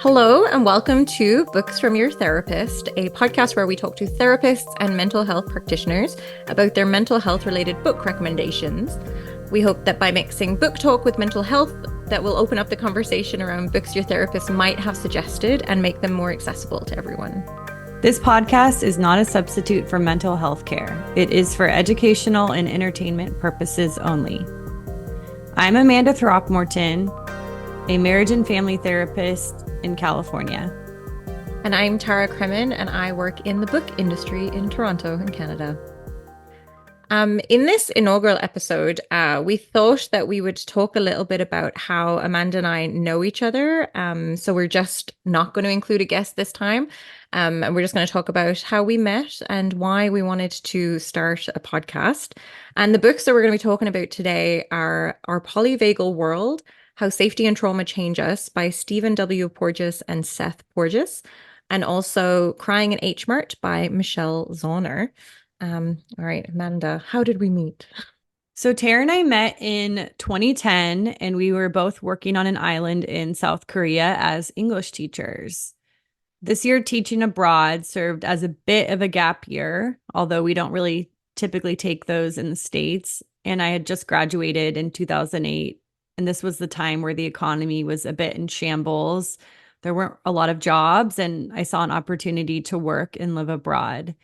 Hello, and welcome to Books from Your Therapist, a podcast where we talk to therapists and mental health practitioners about their mental health related book recommendations. We hope that by mixing book talk with mental health, that will open up the conversation around books your therapist might have suggested and make them more accessible to everyone. This podcast is not a substitute for mental health care. It is for educational and entertainment purposes only. I'm Amanda Throckmorton, a marriage and family therapist in California. And I'm Tara Kremen, and I work in the book industry in Toronto, in Canada. In this inaugural episode, we thought that we would talk a little bit about how Amanda and I know each other. So we're just not going to include a guest this time. And we're just going to talk about how we met and why we wanted to start a podcast. And the books that we're going to be talking about today are Our Polyvagal World, How Safety and Trauma Change Us by Stephen W. Porges and Seth Porges, and also Crying in H Mart by Michelle Zauner. All right, Amanda, how did we meet? So Tara and I met in 2010, and we were both working on an island in South Korea as English teachers. This year, teaching abroad served as a bit of a gap year, although we don't really typically take those in the States. And I had just graduated in 2008, and this was the time where the economy was a bit in shambles. There weren't a lot of jobs, and I saw an opportunity to work and live abroad.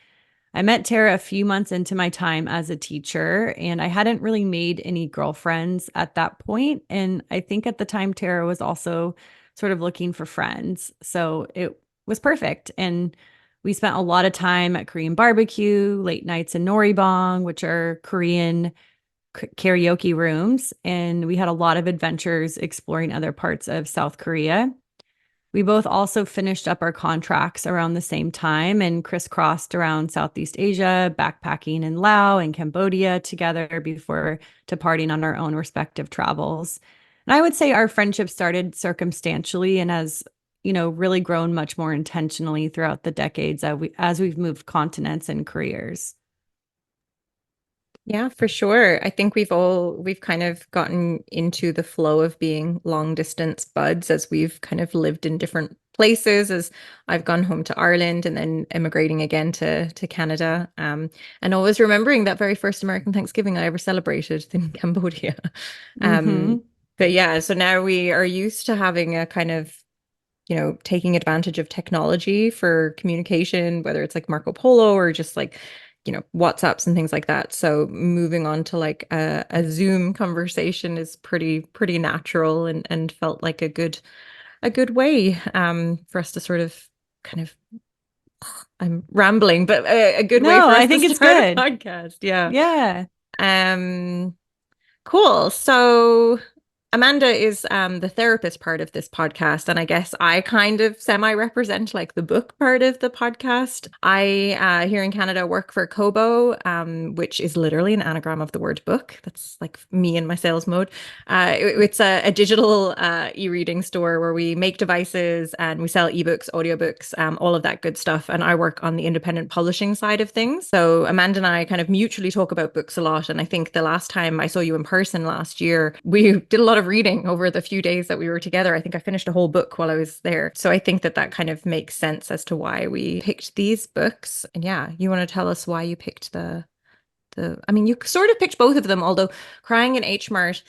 I met Tara a few months into my time as a teacher, and I hadn't really made any girlfriends at that point. And I think at the time, Tara was also sort of looking for friends. So it was perfect. And we spent a lot of time at Korean barbecue, late nights in Noribong, which are Korean karaoke rooms. And we had a lot of adventures exploring other parts of South Korea. We both also finished up our contracts around the same time and crisscrossed around Southeast Asia, backpacking in Laos and Cambodia together before departing on our own respective travels. And I would say our friendship started circumstantially and has, really grown much more intentionally throughout the decades as we've moved continents and careers. Yeah, for sure. I think we've kind of gotten into the flow of being long distance buds as we've kind of lived in different places, as I've gone home to Ireland and then immigrating again to Canada. And always remembering that very first American Thanksgiving I ever celebrated in Cambodia. Mm-hmm. But yeah, so now we are used to having a kind of taking advantage of technology for communication, whether it's like Marco Polo or just like WhatsApps and things like that. So moving on to like a Zoom conversation is pretty natural and felt like a good way for us to sort of kind of I'm rambling, but a good way No, for us I to think it's start a good. podcast. Yeah. Yeah. Um cool. So Amanda is the therapist part of this podcast, and I guess I kind of semi-represent like the book part of the podcast. I here in Canada work for Kobo, which is literally an anagram of the word book. That's like me in my sales mode. It's a digital e-reading store where we make devices and we sell ebooks, audiobooks, all of that good stuff. And I work on the independent publishing side of things. So Amanda and I kind of mutually talk about books a lot. And I think the last time I saw you in person last year, we did a lot of reading over the few days that we were together. I think I finished a whole book while I was there. So I think that kind of makes sense as to why we picked these books. And yeah, you want to tell us why you picked I mean, you sort of picked both of them, although Crying in H Mart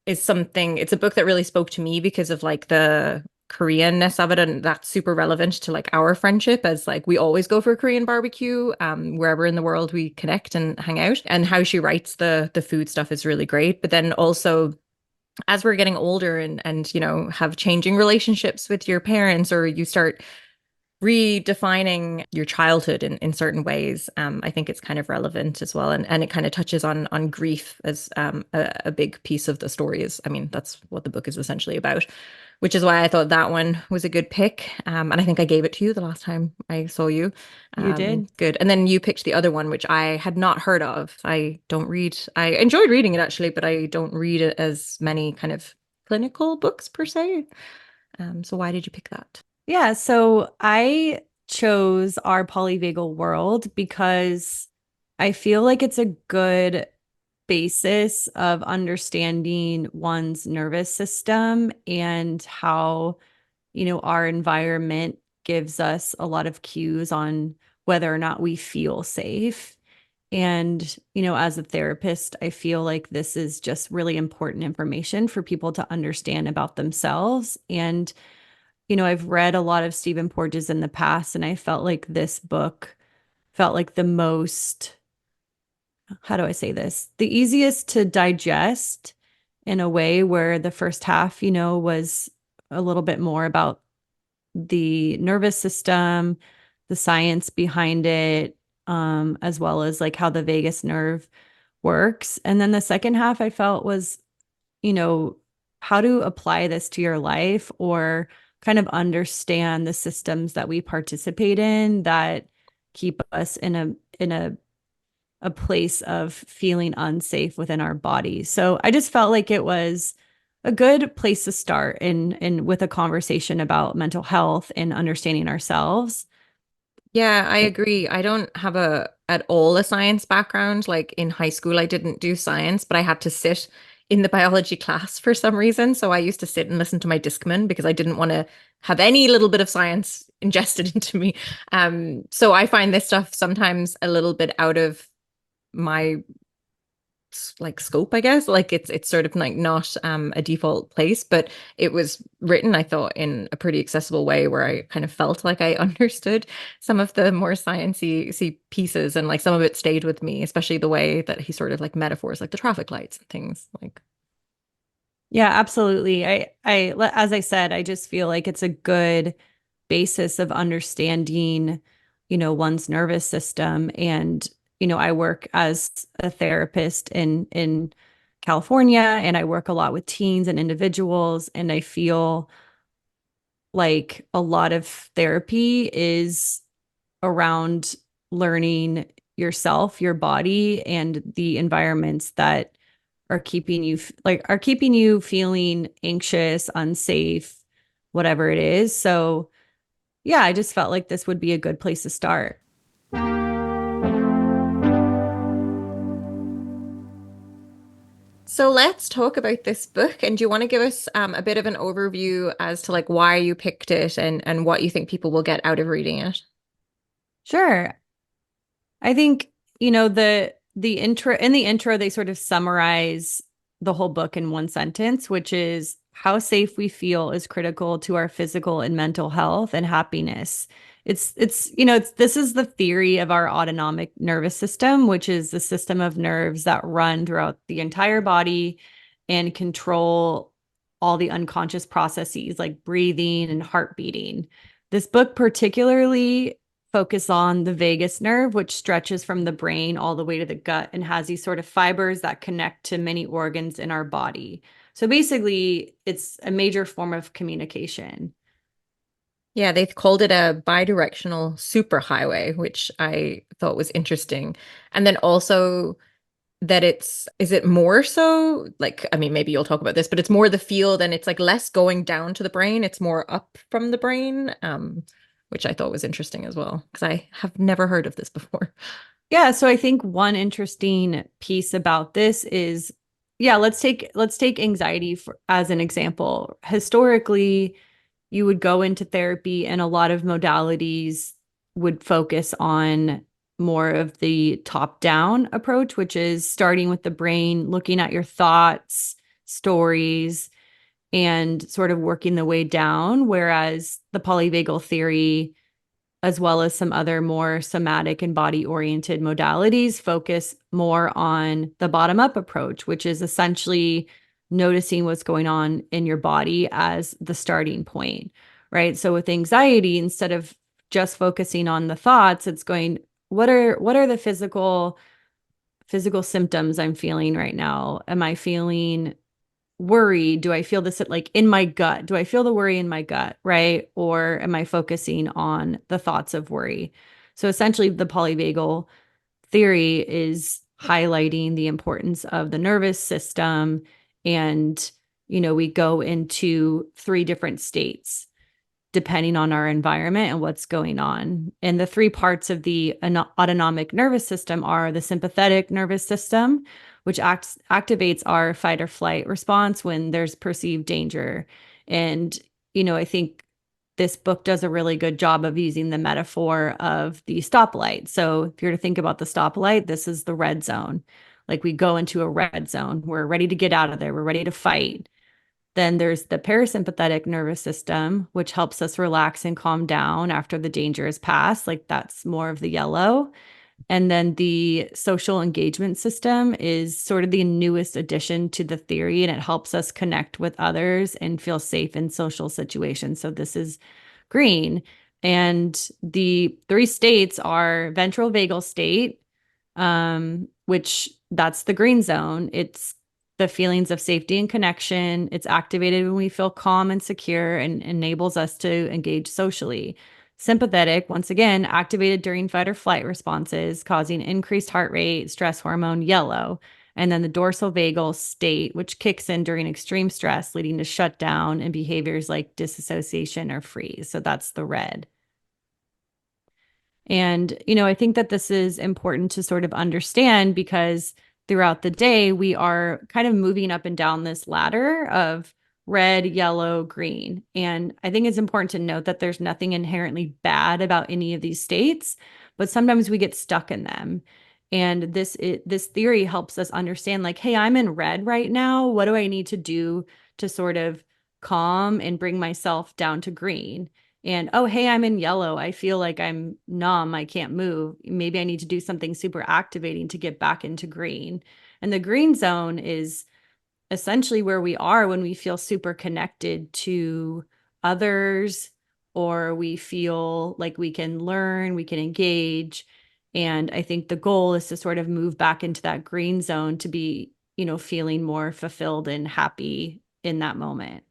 it's a book that really spoke to me because of like the Koreanness of it, and that's super relevant to like our friendship, as like we always go for Korean barbecue wherever in the world we connect and hang out. And how she writes the food stuff is really great. But then also as we're getting older and have changing relationships with your parents, or you start redefining your childhood in certain ways, I think it's kind of relevant as well. And it kind of touches on grief as a big piece of the story is. I mean, that's what the book is essentially about, which is why I thought that one was a good pick. And I think I gave it to you the last time I saw you. You did. Good. And then you picked the other one, which I had not heard of. I don't read, I enjoyed reading it actually, but I don't read it as many kind of clinical books per se. So why did you pick that? Yeah, so I chose Our Polyvagal World because I feel like it's a good basis of understanding one's nervous system and how our environment gives us a lot of cues on whether or not we feel safe. And, as a therapist, I feel like this is just really important information for people to understand about themselves. And, I've read a lot of Stephen Porges in the past, and I felt like this book felt like the most, how do I say this? The easiest to digest in a way where the first half, was a little bit more about the nervous system, the science behind it, as well as like how the vagus nerve works. And then the second half I felt was, you know, how to apply this to your life or kind of understand the systems that we participate in that keep us in a place of feeling unsafe within our bodies. So I just felt like it was a good place to start in with a conversation about mental health and understanding ourselves. Yeah, I agree. I don't have a at all a science background. Like in high school, I didn't do science, but I had to sit in the biology class for some reason. So I used to sit and listen to my Discman because I didn't want to have any little bit of science ingested into me. So I find this stuff sometimes a little bit out of my like scope, I guess. Like it's sort of like not a default place, but it was written, I thought, in a pretty accessible way where I kind of felt like I understood some of the more sciencey pieces, and like some of it stayed with me, especially the way that he sort of like metaphors like the traffic lights and things like. Yeah, absolutely. As I said, I just feel like it's a good basis of understanding, one's nervous system. And, I work as a therapist in California, and I work a lot with teens and individuals. And I feel like a lot of therapy is around learning yourself, your body, and the environments that are keeping you feeling anxious, unsafe, whatever it is. So, yeah, I just felt like this would be a good place to start. So let's talk about this book. And do you want to give us a bit of an overview as to like why you picked it and what you think people will get out of reading it? Sure. I think, the intro they sort of summarize the whole book in one sentence, which is how safe we feel is critical to our physical and mental health and happiness. This is the theory of our autonomic nervous system, which is the system of nerves that run throughout the entire body and control all the unconscious processes like breathing and heart beating. This book particularly focus on the vagus nerve, which stretches from the brain all the way to the gut and has these sort of fibers that connect to many organs in our body. So basically, it's a major form of communication. Yeah, they called it a bidirectional superhighway, which I thought was interesting. And then also that is it more so like, I mean, maybe you'll talk about this, but it's more the field and it's like less going down to the brain, it's more up from the brain, which I thought was interesting as well, because I have never heard of this before. Yeah, so I think one interesting piece about this is, yeah, let's take anxiety as an example. Historically, you would go into therapy and a lot of modalities would focus on more of the top down approach, which is starting with the brain, looking at your thoughts, stories, and sort of working the way down. Whereas the polyvagal theory, as well as some other more somatic and body oriented modalities, focus more on the bottom up approach, which is essentially noticing what's going on in your body as the starting point, right? So with anxiety, instead of just focusing on the thoughts, it's going, what are the physical symptoms I'm feeling right now? Am I feeling worry? Do I feel this like in my gut? Do I feel the worry in my gut, right? Or am I focusing on the thoughts of worry? So essentially, the polyvagal theory is highlighting the importance of the nervous system. And, we go into three different states depending on our environment and what's going on. And the three parts of the autonomic nervous system are the sympathetic nervous system, which activates our fight or flight response when there's perceived danger. And, I think this book does a really good job of using the metaphor of the stoplight. So if you're to think about the stoplight, this is the red zone. Like we go into a red zone, we're ready to get out of there, we're ready to fight. Then there's the parasympathetic nervous system, which helps us relax and calm down after the danger is past. Like that's more of the yellow. And then the social engagement system is sort of the newest addition to the theory, and it helps us connect with others and feel safe in social situations. So this is green. And the three states are ventral vagal state, which that's the green zone. It's the feelings of safety and connection. It's activated when we feel calm and secure and enables us to engage socially. Sympathetic, once again, activated during fight or flight responses, causing increased heart rate, stress hormone, yellow. And then the dorsal vagal state, which kicks in during extreme stress, leading to shutdown and behaviors like disassociation or freeze. So that's the red. And, I think that this is important to sort of understand because throughout the day, we are kind of moving up and down this ladder of red, yellow, green. And I think it's important to note that there's nothing inherently bad about any of these states, but sometimes we get stuck in them. And this theory helps us understand like, hey, I'm in red right now. What do I need to do to sort of calm and bring myself down to green? And oh, hey, I'm in yellow. I feel like I'm numb. I can't move. Maybe I need to do something super activating to get back into green. And the green zone is essentially where we are when we feel super connected to others, or we feel like we can learn, we can engage. And I think the goal is to sort of move back into that green zone to be, feeling more fulfilled and happy in that moment.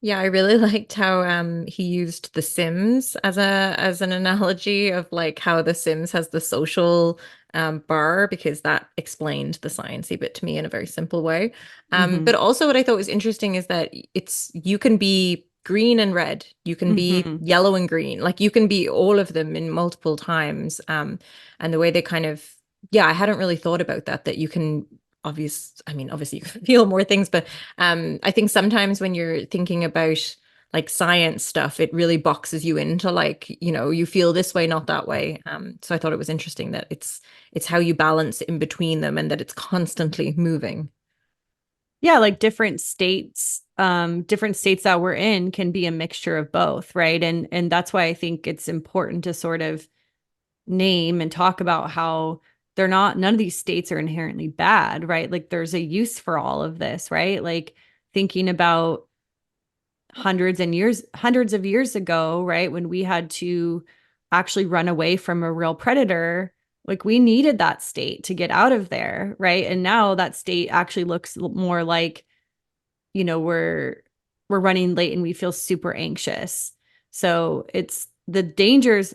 Yeah, I really liked how he used The Sims as an analogy of like how The Sims has the social bar because that explained the sciencey bit to me in a very simple way. Mm-hmm. But also what I thought was interesting is that you can be green and red, you can be Mm-hmm. yellow and green, like you can be all of them in multiple times. And the way they kind of, yeah, I hadn't really thought about that you can obviously you can feel more things, but I think sometimes when you're thinking about like science stuff, it really boxes you into like, you feel this way, not that way. So I thought it was interesting that it's how you balance in between them and that it's constantly moving. Yeah, like different states that we're in can be a mixture of both, right? And that's why I think it's important to sort of name and talk about how none of these states are inherently bad, right? Like there's a use for all of this, right? Like thinking about hundreds of years ago, right? When we had to actually run away from a real predator, like we needed that state to get out of there, right? And now that state actually looks more like, we're running late and we feel super anxious. So it's the dangers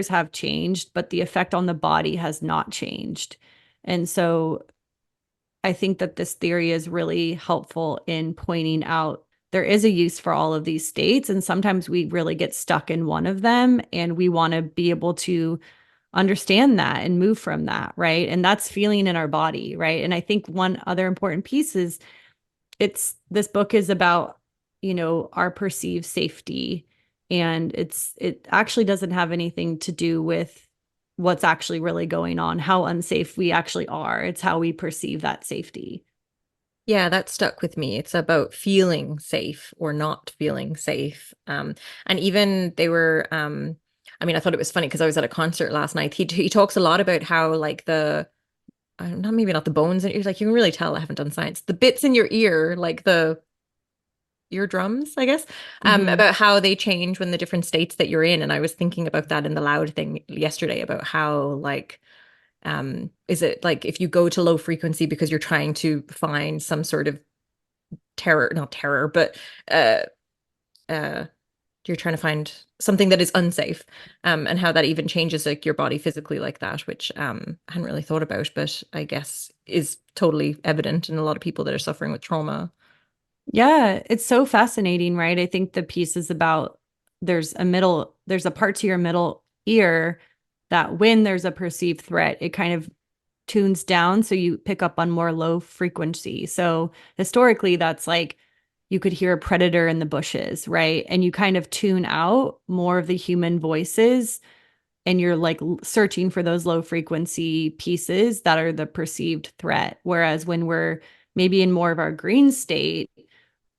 have changed, but the effect on the body has not changed. And so I think that this theory is really helpful in pointing out there is a use for all of these states. And sometimes we really get stuck in one of them and we want to be able to understand that and move from that. Right. And that's feeling in our body. Right. And I think one other important piece is this book is about, our perceived safety. And it actually doesn't have anything to do with what's actually really going on, how unsafe we actually are. It's how we perceive that safety. Yeah, that stuck with me. It's about feeling safe or not feeling safe. And even they were, I thought it was funny because I was at a concert last night. He talks a lot about how like not maybe not the bones in your ears, like you can really tell I haven't done science. The bits in your ear, like the eardrums, I guess, Mm-hmm. about how they change when the different states that you're in. And I was thinking about that in the loud thing yesterday about how like is it like if you go to low frequency because you're trying to find some sort of terror, not terror, but uh uh you're trying to find something that is unsafe, and how that even changes like your body physically like that, which I hadn't really thought about, but I guess is totally evident in a lot of people that are suffering with trauma. Yeah, it's so fascinating, right? I think the piece is about there's a part to your middle ear that when there's a perceived threat, it kind of tunes down so you pick up on more low frequency. So historically, that's like, you could hear a predator in the bushes, right? And you kind of tune out more of the human voices and you're like searching for those low frequency pieces that are the perceived threat. Whereas when we're maybe in more of our green state,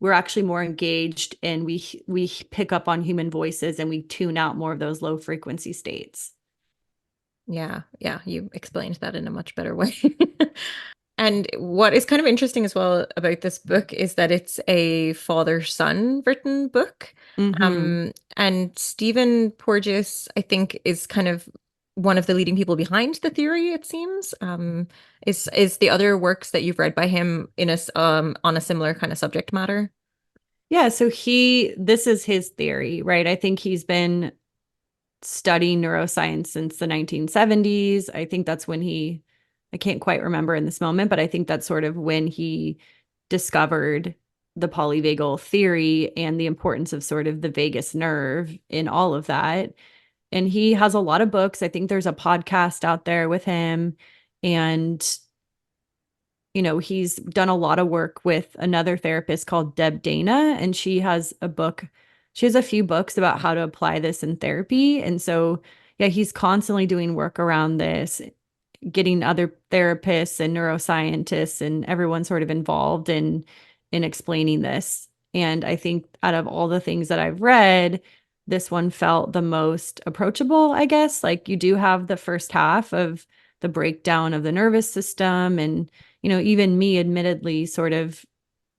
we're actually more engaged and we pick up on human voices and we tune out more of those low frequency states. Yeah, yeah, you explained that in a much better way. And what is kind of interesting as well about this book is that it's a father-son written book. Mm-hmm. And Stephen Porges, I think, is kind of one of the leading people behind the theory, it seems. Is the other works that you've read by him in a on a similar kind of subject matter? Yeah, so this is his theory, right? I think he's been studying neuroscience since the 1970s. I think that's when I can't quite remember in this moment, but I think that's sort of when he discovered the polyvagal theory and the importance of sort of the vagus nerve in all of that. And he has a lot of books. I think there's a podcast out there with him. And he's done a lot of work with another therapist called Deb Dana, and she has a few books about how to apply this in therapy. And so, yeah, he's constantly doing work around this, getting other therapists and neuroscientists and everyone sort of involved in explaining this. And I think out of all the things that I've read, this one felt the most approachable, I guess. Like you do have the first half of the breakdown of the nervous system and even me admittedly sort of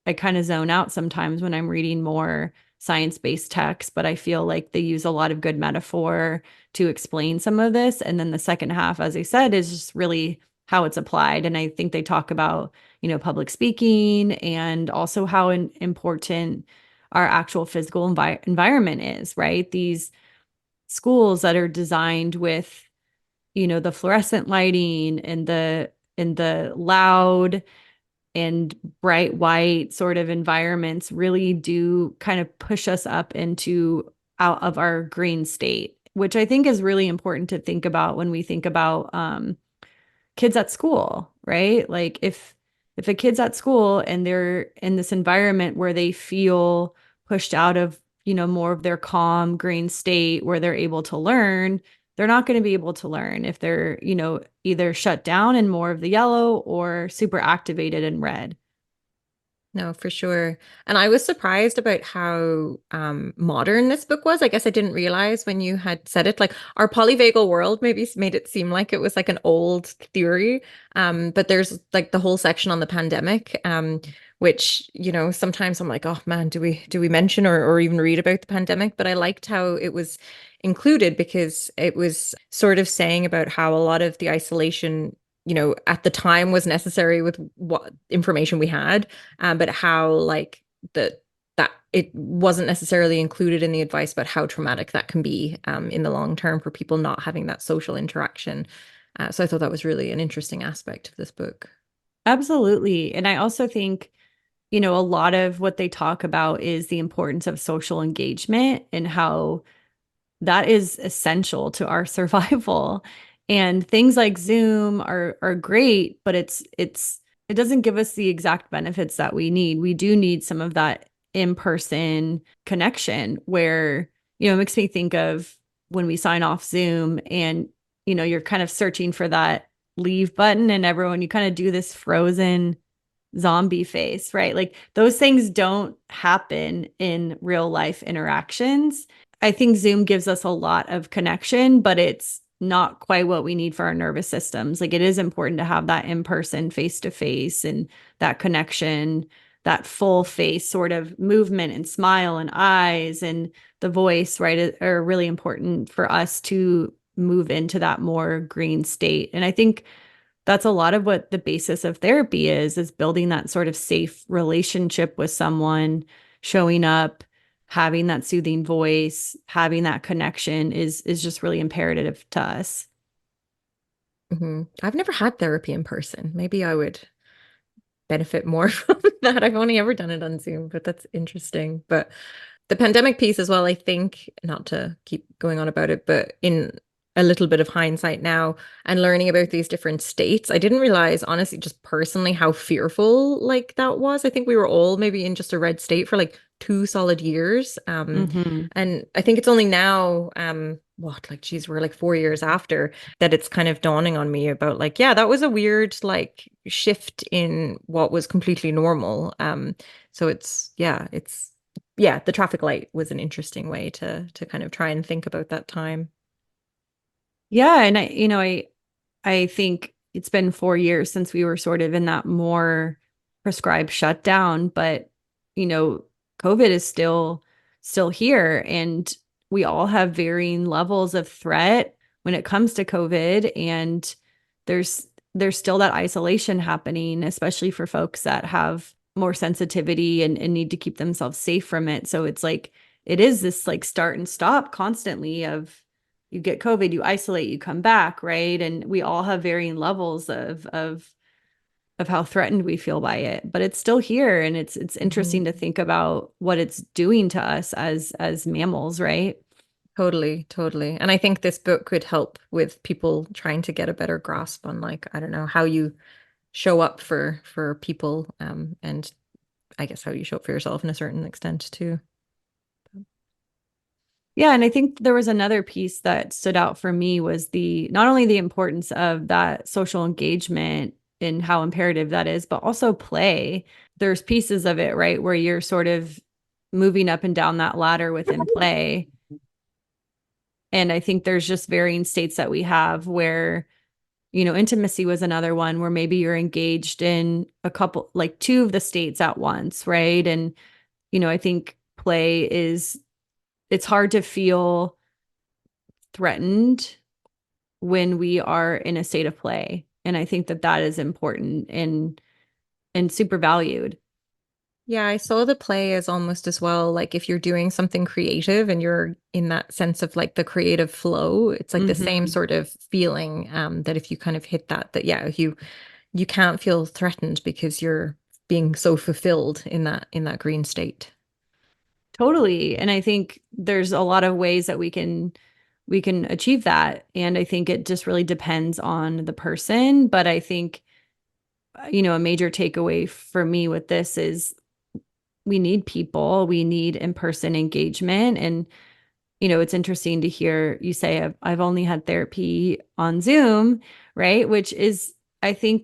I kind of zone out sometimes when I'm reading more science-based texts, but I feel like they use a lot of good metaphor to explain some of this. And then the second half, as I said, is just really how it's applied. And I think they talk about, public speaking and also how important our actual physical environment is, right? These schools that are designed with, the fluorescent lighting and the loud and bright white sort of environments really do kind of push us up into out of our green state, which I think is really important to think about when we think about kids at school, right? Like if a kid's at school and they're in this environment where they feel pushed out of, more of their calm green state where they're able to learn, they're not going to be able to learn if they're, either shut down in more of the yellow or super activated in red. No, for sure. And I was surprised about how modern this book was. I guess I didn't realize when you had said it. Like Our Polyvagal World maybe made it seem like it was like an old theory. But there's like the whole section on the pandemic, which, sometimes I'm like, oh man, do we mention or even read about the pandemic? But I liked how it was included because it was sort of saying about how a lot of the isolation at the time was necessary with what information we had, but how like that it wasn't necessarily included in the advice about how traumatic that can be in the long term for people not having that social interaction. So I thought that was really an interesting aspect of this book. Absolutely. And I also think, a lot of what they talk about is the importance of social engagement and how that is essential to our survival. And things like Zoom are great, but it doesn't give us the exact benefits that we need. We do need some of that in-person connection where, it makes me think of when we sign off Zoom and, you're kind of searching for that leave button and everyone, you kind of do this frozen zombie face, right? Like those things don't happen in real life interactions. I think Zoom gives us a lot of connection, but it's not quite what we need for our nervous systems. Like it is important to have that in person, face to face, and that connection, that full face sort of movement and smile and eyes and the voice, right, are really important for us to move into that more green state. And I think that's a lot of what the basis of therapy is building that sort of safe relationship with someone, showing up, having that soothing voice, having that connection is just really imperative to us. I've never had therapy in person. Maybe I would benefit more from that. I've only ever done it on Zoom, but that's interesting. But the pandemic piece as well, I think, not to keep going on about it, but in a little bit of hindsight now and learning about these different states, I didn't realize, honestly, just personally how fearful like that was. I think we were all maybe in just a red state for like 2 solid years. Hmm. And I think it's only now, what, like, geez, we're like 4 years after that it's kind of dawning on me about like, yeah, that was a weird like shift in what was completely normal. So yeah, the traffic light was an interesting way to kind of try and think about that time. Yeah, and I think it's been 4 years since we were sort of in that more prescribed shutdown, but you know, COVID is still here, and we all have varying levels of threat when it comes to COVID, and there's there's still that isolation happening, especially for folks that have more sensitivity and need to keep themselves safe from it. So it's like it is this like start and stop constantly of you get COVID, you isolate, you come back, right? And we all have varying levels of how threatened we feel by it, but it's still here, and it's Mhm. interesting to think about what it's doing to us as mammals, right? Totally, totally. And I think this book could help with people trying to get a better grasp on like, I don't know, how you show up for people, and I guess how you show up for yourself in a certain extent too. Yeah, and I think there was another piece that stood out for me was the not only the importance of that social engagement and how imperative that is, but also play. There's pieces of it, right, where you're sort of moving up and down that ladder within play. And I think there's just varying states that we have where, intimacy was another one where maybe you're engaged in a couple, like two of the states at once, right? And, I think play is, it's hard to feel threatened when we are in a state of play. And I think that that is important and super valued. Yeah, I saw the play as almost as well, like if you're doing something creative and you're in that sense of like the creative flow, it's like the same Hmm. sort of feeling, that if you kind of hit that yeah, you can't feel threatened because you're being so fulfilled in that green state. Totally. And I think there's a lot of ways that we can achieve that. And I think it just really depends on the person. But I think, a major takeaway for me with this is we need people, we need in-person engagement. And, it's interesting to hear you say, I've only had therapy on Zoom, right? Which is, I think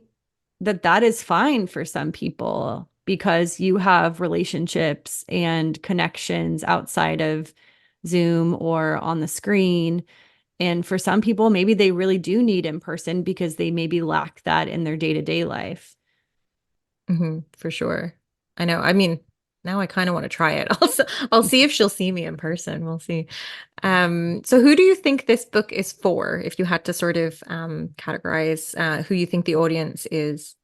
that that is fine for some people because you have relationships and connections outside of Zoom or on the screen. And for some people, maybe they really do need in person because they maybe lack that in their day-to-day life. For sure. I know. I mean, now I kind of want to try it. I'll see if she'll see me in person. We'll see. So who do you think this book is for, if you had to sort of categorize who you think the audience is?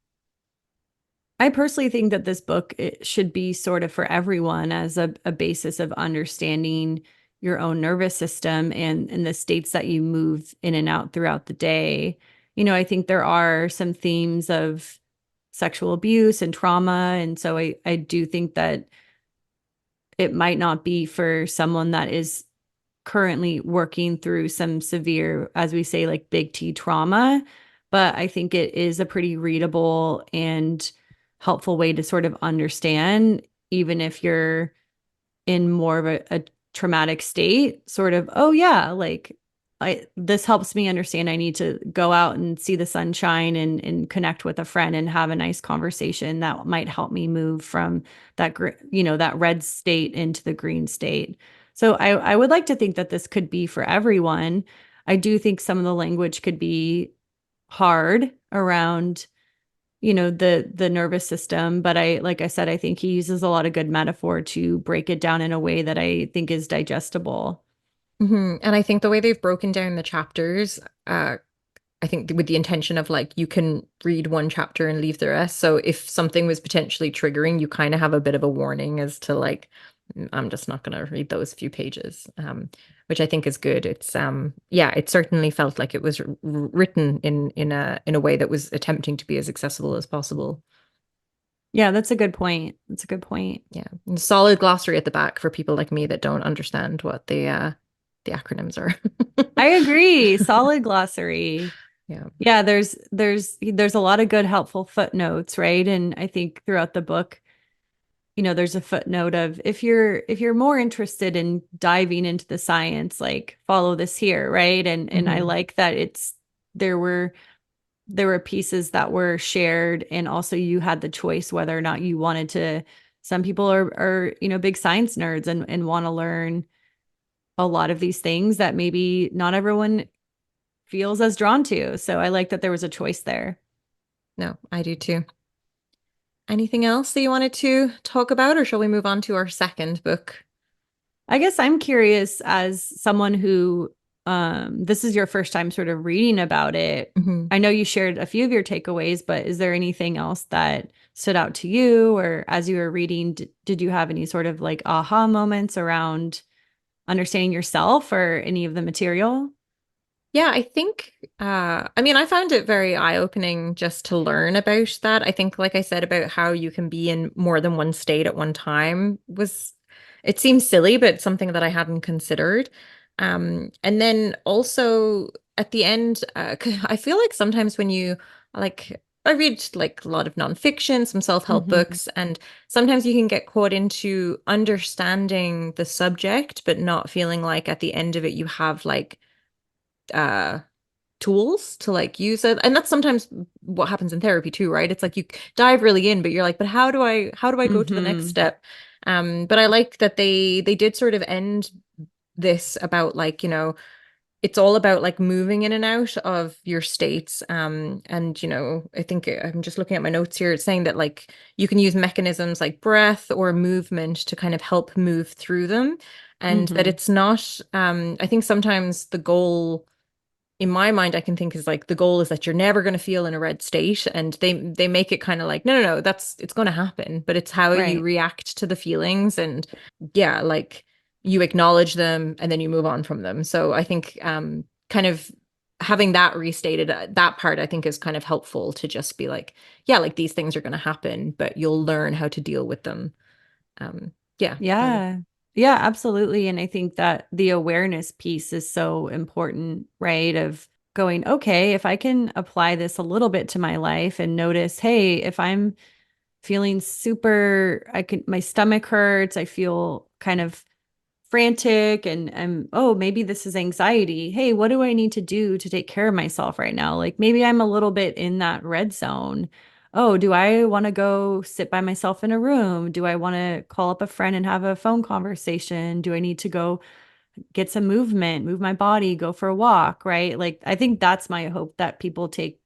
I personally think that this book it should be sort of for everyone as a basis of understanding your own nervous system and the states that you move in and out throughout the day. I think there are some themes of sexual abuse and trauma. And so I do think that it might not be for someone that is currently working through some severe, as we say, like big T trauma. But I think it is a pretty readable and helpful way to sort of understand, even if you're in more of a traumatic state, sort of, oh yeah, like this helps me understand I need to go out and see the sunshine and connect with a friend and have a nice conversation that might help me move from that red state into the green state. So I would like to think that this could be for everyone. I do think some of the language could be hard around the nervous system, but I like I said I think he uses a lot of good metaphor to break it down in a way that I think is digestible. And I think the way they've broken down the chapters, I think with the intention of like you can read one chapter and leave the rest. So if something was potentially triggering, you kind of have a bit of a warning as to like, I'm just not going to read those few pages, which I think is good. It's yeah, it certainly felt like it was written in a way that was attempting to be as accessible as possible. Yeah, that's a good point. That's a good point. Yeah, and solid glossary at the back for people like me that don't understand what the acronyms are. I agree. Solid glossary. Yeah. Yeah, there's a lot of good helpful footnotes, right? And I think throughout the book, there's a footnote of if you're more interested in diving into the science, like follow this here, right? And I Hmm. like that there were there were pieces that were shared, and also you had the choice whether or not you wanted to. Some people are big science nerds and want to learn a lot of these things that maybe not everyone feels as drawn to. So I like that there was a choice there. No, I do too. Anything else that you wanted to talk about, or shall we move on to our second book? I guess I'm curious, as someone who this is your first time sort of reading about it. Hmm. I know you shared a few of your takeaways, but is there anything else that stood out to you, or as you were reading, did you have any sort of like aha moments around understanding yourself or any of the material? Yeah, I think, I mean, I found it very eye-opening just to learn about that. I think, like I said, about how you can be in more than one state at one time it seems silly, but something that I hadn't considered. And then also at the end, I feel like sometimes when I read like a lot of nonfiction, some self-help Hmm. books, and sometimes you can get caught into understanding the subject, but not feeling like at the end of it you have like, uh tools to like use it. And that's sometimes what happens in therapy too, right? It's like you dive really in, but you're like, but how do I go to the next Hmm. step? But I like that they did sort of end this about like, it's all about like moving in and out of your states. And I think I'm just looking at my notes here. It's saying that like you can use mechanisms like breath or movement to kind of help move through them. And that Hmm. it's not, I think sometimes the goal in my mind, I can think is like the goal is that you're never going to feel in a red state, and they make it kind of like no, no, no, that's it's going to happen, but it's how you Right. react to the feelings, and yeah, like you acknowledge them and then you move on from them. So I think kind of having that restated, that part I think is kind of helpful to just be like, yeah, like these things are going to happen, but you'll learn how to deal with them. Um, yeah, Yeah. Yeah, absolutely. And I think that the awareness piece is so important, right? Of going, okay, if I can apply this a little bit to my life and notice, hey, if I'm feeling my stomach hurts, I feel kind of frantic and oh, maybe this is anxiety. Hey, what do I need to do to take care of myself right now? Like maybe I'm a little bit in that red zone. Oh, do I want to go sit by myself in a room? Do I want to call up a friend and have a phone conversation? Do I need to go get some movement, move my body, go for a walk, right? Like I think that's my hope, that people take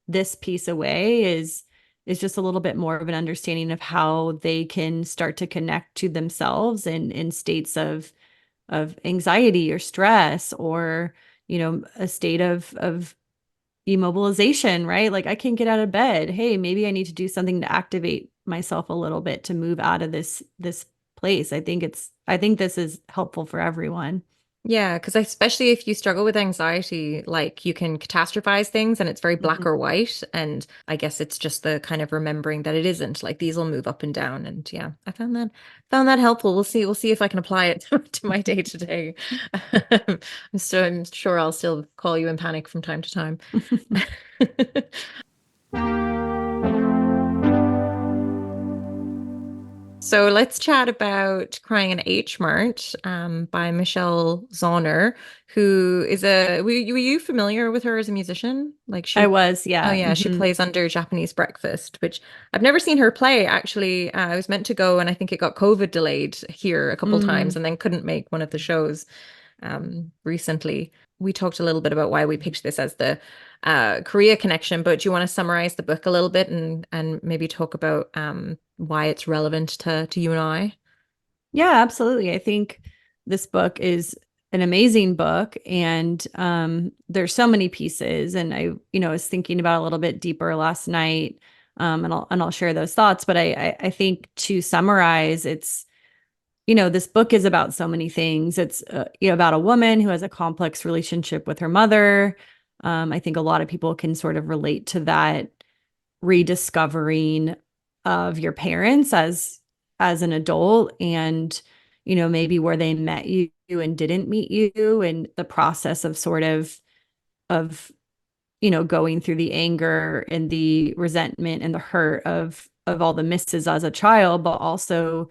this piece away is just a little bit more of an understanding of how they can start to connect to themselves in states of anxiety or stress, or a state of immobilization, right? Like I can't get out of bed. Hey, maybe I need to do something to activate myself a little bit to move out of this place. I think this is helpful for everyone. yeah, because especially if you struggle with anxiety, like you can catastrophize things and it's very black Mhm. or white. And I guess it's just the kind of remembering that it isn't like these will move up and down. And yeah, I found that helpful. We'll see if I can apply it to my day to day. I'm sure I'll still call you in panic from time to time. So let's chat about Crying in H Mart by Michelle Zauner, who is were you familiar with her as a musician? Like I she, was, oh yeah. yeah, she Hmm. plays under Japanese Breakfast, which I've never seen her play actually. I was meant to go and I think it got COVID delayed here a couple times Mm. and then couldn't make one of the shows recently. We talked a little bit about why we picked this as the Korea connection, but do you want to summarize the book a little bit and maybe talk about why it's relevant to you and I? Yeah, absolutely. I think this book is an amazing book, and there's so many pieces. And I was thinking about it a little bit deeper last night, and I'll share those thoughts. But I think to summarize, this book is about so many things. It's about a woman who has a complex relationship with her mother. I think a lot of people can sort of relate to that rediscovering of your parents as an adult, and maybe where they met you and didn't meet you, and the process of of going through the anger and the resentment and the hurt of all the misses as a child, but also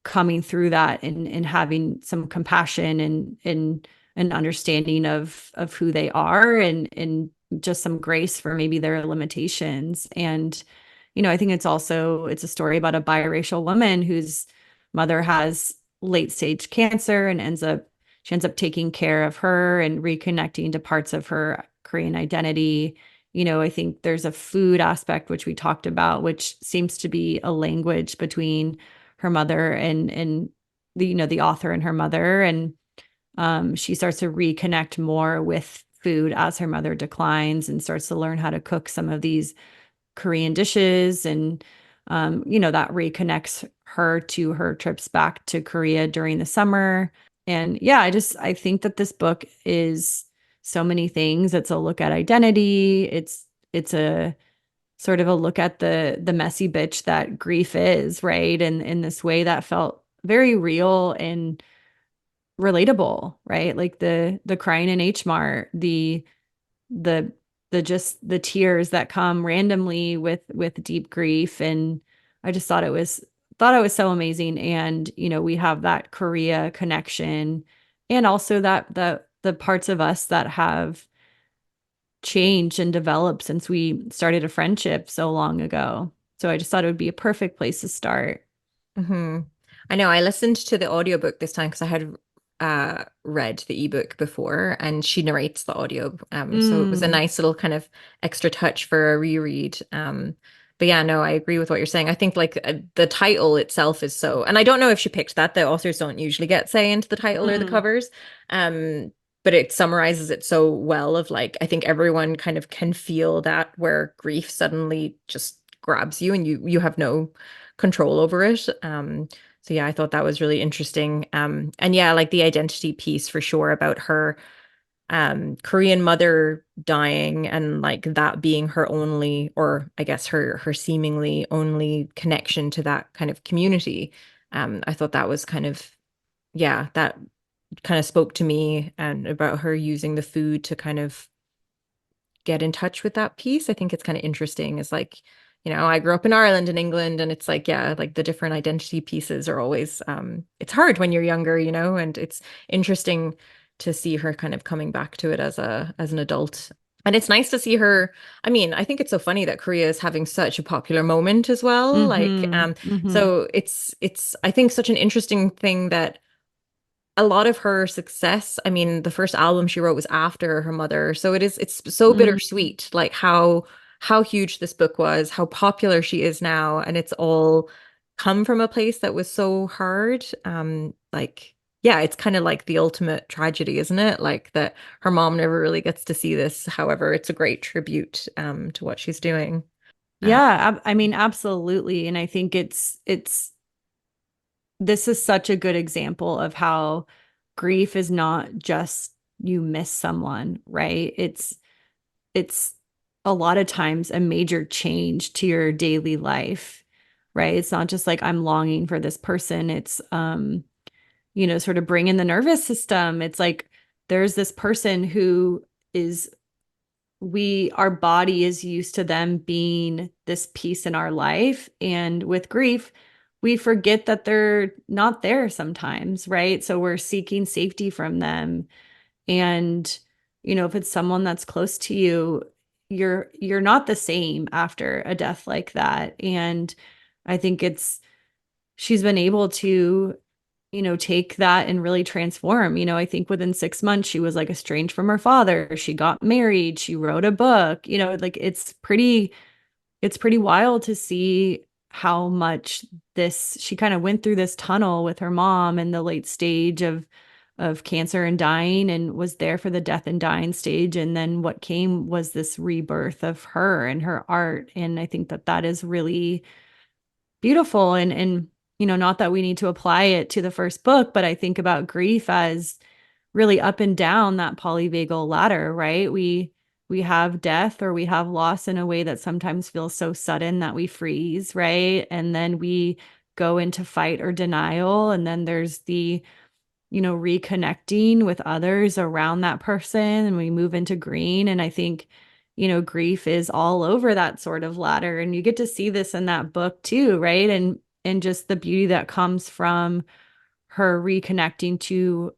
coming through that and having some compassion and an understanding of who they are and just some grace for maybe their limitations. And I think it's a story about a biracial woman whose mother has late stage cancer and she ends up taking care of her and reconnecting to parts of her Korean identity. I think there's a food aspect, which we talked about, which seems to be a language between her mother and the author and her mother. And she starts to reconnect more with food as her mother declines and starts to learn how to cook some of these Korean dishes. And that reconnects her to her trips back to Korea during the summer. And yeah, I think that this book is so many things. It's a look at identity. It's a sort of a look at the messy bitch that grief is, right? And in this way that felt very real and relatable, right? Like the crying in H Mart, the just the tears that come randomly with deep grief. And I just thought it was so amazing. And we have that Korea connection, and also that the parts of us that have changed and developed since we started a friendship so long ago. So I just thought it would be a perfect place to start. Hmm. I know I listened to the audiobook this time because I had read the ebook before and she narrates the audio. So it was a Mm, nice little kind of extra touch for a reread. But yeah, no, I agree with what you're saying. I think like the title itself is so, and I don't know if she picked that. The authors don't usually get say into the title or the mm. covers. But it summarizes it so well of like, I think everyone kind of can feel that where grief suddenly just grabs you and you have no control over it. So yeah, I thought that was really interesting. And yeah, like the identity piece for sure about her Korean mother dying and like that being her only, or I guess her seemingly only connection to that kind of community. I thought that was kind of, yeah, that kind of spoke to me and about her using the food to kind of get in touch with that piece. I think it's kind of interesting. Is like, I grew up in Ireland and England, and it's like, yeah, like the different identity pieces are always it's hard when you're younger, and it's interesting to see her kind of coming back to it as an adult. And it's nice to see her. I mean, I think it's so funny that Korea is having such a popular moment as well. Like, Mm-hmm. Mm-hmm. so it's I think such an interesting thing that a lot of her success, I mean, the first album she wrote was after her mother. So it's so Mm-hmm. bittersweet, like how huge this book was, how popular she is now, and it's all come from a place that was so hard. Like yeah, it's kind of like the ultimate tragedy, isn't it? Like that her mom never really gets to see this. However, it's a great tribute to what she's doing. Uh, Yeah, I mean, absolutely. And I think it's this is such a good example of how grief is not just you miss someone, right? It's a lot of times a major change to your daily life, right? It's not just like I'm longing for this person. It's sort of bring in the nervous system. It's like there's this person who is our body is used to them being this piece in our life. And with grief, we forget that they're not there sometimes, right? So we're seeking safety from them. And, if it's someone that's close to you, you're not the same after a death like that. And I think she's been able to take that and really transform. I think within 6 months, she was like estranged from her father. She got married. She wrote a book. Like it's pretty wild to see how much she kind of went through this tunnel with her mom in the late stage of cancer and dying, and was there for the death and dying stage. And then what came was this rebirth of her and her art. And I think that that is really beautiful. And not that we need to apply it to the first book, but I think about grief as really up and down that polyvagal ladder, right? We have death or we have loss in a way that sometimes feels so sudden that we freeze, right? And then we go into fight or denial. And then there's the reconnecting with others around that person, and we move into green. And I think, grief is all over that sort of ladder. And you get to see this in that book too, right? And just the beauty that comes from her reconnecting to,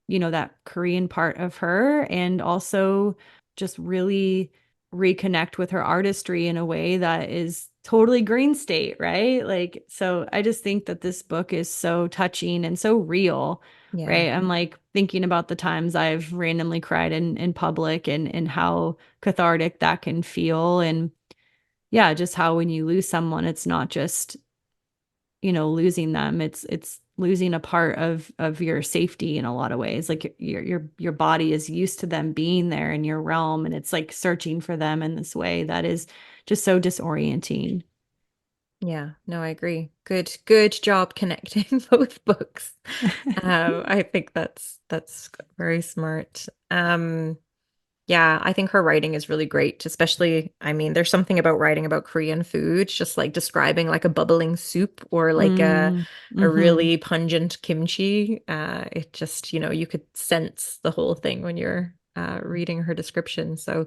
that Korean part of her, and also just really reconnect with her artistry in a way that is totally green state, right? Like, so I just think that this book is so touching and so real, Yeah. right? I'm like thinking about the times I've randomly cried in public, and how cathartic that can feel. And yeah, just how when you lose someone, it's not just, losing them, it's losing a part of your safety in a lot of ways. Like your body is used to them being there in your realm, and it's like searching for them in this way that is just so disorienting. Yeah, no, I agree. Good job connecting both books. I think that's very smart. Yeah, I think her writing is really great, especially, I mean, there's something about writing about Korean food, just like describing like a bubbling soup or like Mm, a mm-hmm. really pungent kimchi. It just, you could sense the whole thing when you're reading her description. So,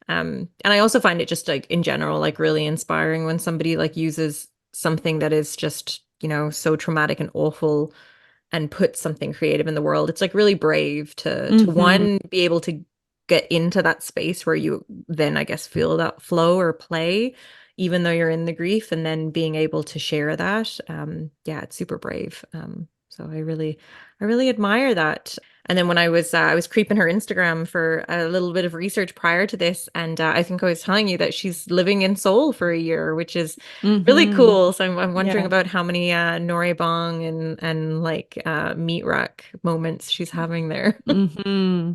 and I also find it just like in general, like really inspiring when somebody like uses something that is just, so traumatic and awful and put something creative in the world. It's like really brave to Mm-hmm. one be able to get into that space where you then I guess feel that flow or play, even though you're in the grief, and then being able to share that. Yeah, it's super brave. So I really admire that. And then when I was creeping her Instagram for a little bit of research prior to this, and I think I was telling you that she's living in Seoul for a year, which is really Mm-hmm. cool. So I'm wondering Yeah. about how many noraebang and like meat rack moments she's having there. Mm-hmm.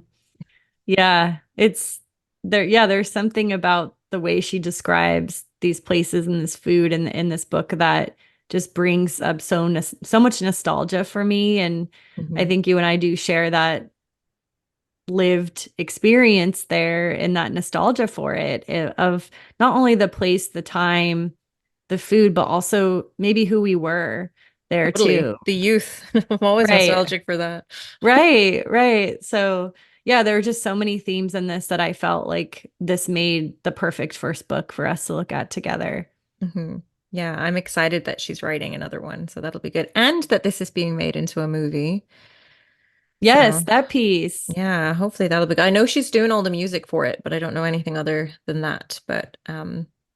Yeah, it's there. Yeah, there's something about the way she describes these places and this food in this book that just brings up so much nostalgia for me. And I Hmm. think you and I do share that lived experience there, and that nostalgia for it, of not only the place, the time, the food, but also maybe who we were there Totally. too. The youth. I'm always Right. nostalgic for that. Right, right. So, yeah, there were just so many themes in this that I felt like this made the perfect first book for us to look at together. Hmm. Yeah, I'm excited that she's writing another one, so that'll be good. And that this is being made into a movie. Yes, So, that piece. yeah, hopefully that'll be good. I know she's doing all the music for it, but I don't know anything other than that. But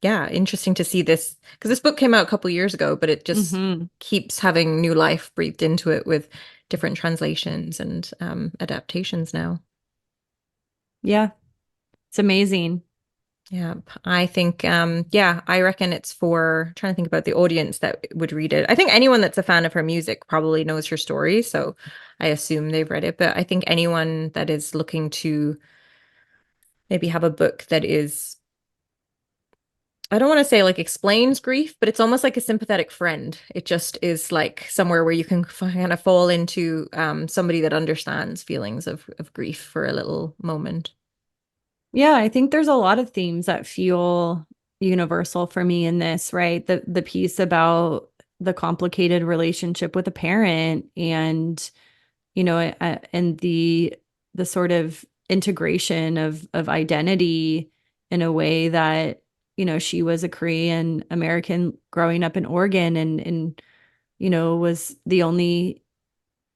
yeah, interesting to see this because this book came out a couple years ago, but it just Hmm. keeps having new life breathed into it with different translations and adaptations now. Yeah, it's amazing. Yeah, I think yeah, I reckon it's for trying to think about the audience that would read it. I think anyone that's a fan of her music probably knows her story, so I assume they've read it, but I think anyone that is looking to maybe have a book that is I don't want to say like explains grief, but it's almost like a sympathetic friend. It just is like somewhere where you can kind of fall into somebody that understands feelings of grief for a little moment. Yeah, I think there's a lot of themes that feel universal for me in this, right? The piece about the complicated relationship with a parent, and and the sort of integration of identity in a way that, she was a Korean American growing up in Oregon, and was the only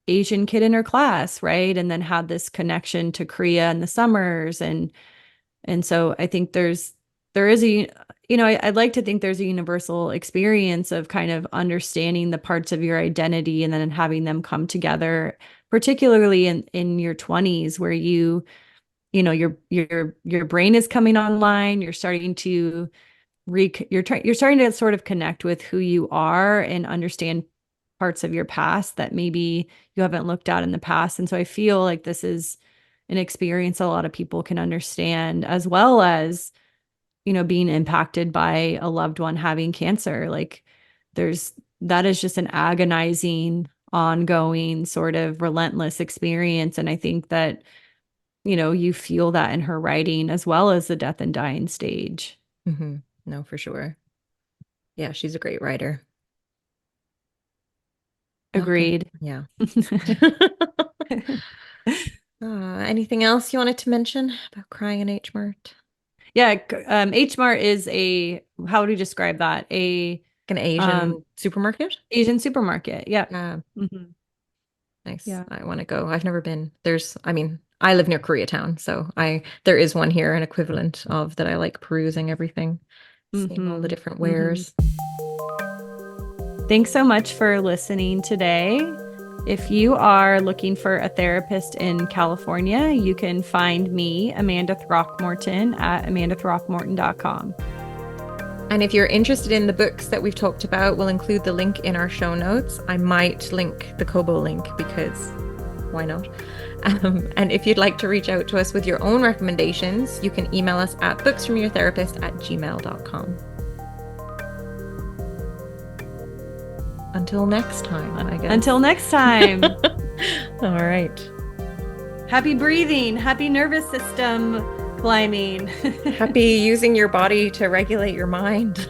Asian kid in her class, right? And then had this connection to Korea in the summers. And so I think there is a, I'd like to think there's a universal experience of kind of understanding the parts of your identity and then having them come together, particularly in your 20s, where your brain is coming online, you're starting to you're starting to sort of connect with who you are and understand parts of your past that maybe you haven't looked at in the past. And so I feel like this is an experience a lot of people can understand, as well as, being impacted by a loved one having cancer. Like there's that is just an agonizing, ongoing, sort of relentless experience. And I think that, you feel that in her writing as well as the death and dying stage. Hmm. No, for sure. Yeah, she's a great writer. Okay. Agreed. Yeah. Anything else you wanted to mention about crying in H Mart? Yeah, H Mart is how do you describe that? An Um, Asian supermarket? Asian supermarket. Yeah. Yeah, Hmm. nice. Yeah. I want to go. I've never been. I live near Koreatown, so there is one here, an equivalent of that I like perusing everything, seeing all the Hmm. different Hmm. wares. Thanks so much for listening today. If you are looking for a therapist in California, you can find me, Amanda Throckmorton, at amandathrockmorton.com. And if you're interested in the books that we've talked about, we'll include the link in our show notes. I might link the Kobo link because why not? And if you'd like to reach out to us with your own recommendations, you can email us at booksfromyourtherapist@gmail.com. Until next time, I guess. Until next time. All right. Happy breathing. Happy nervous system climbing. Happy using your body to regulate your mind.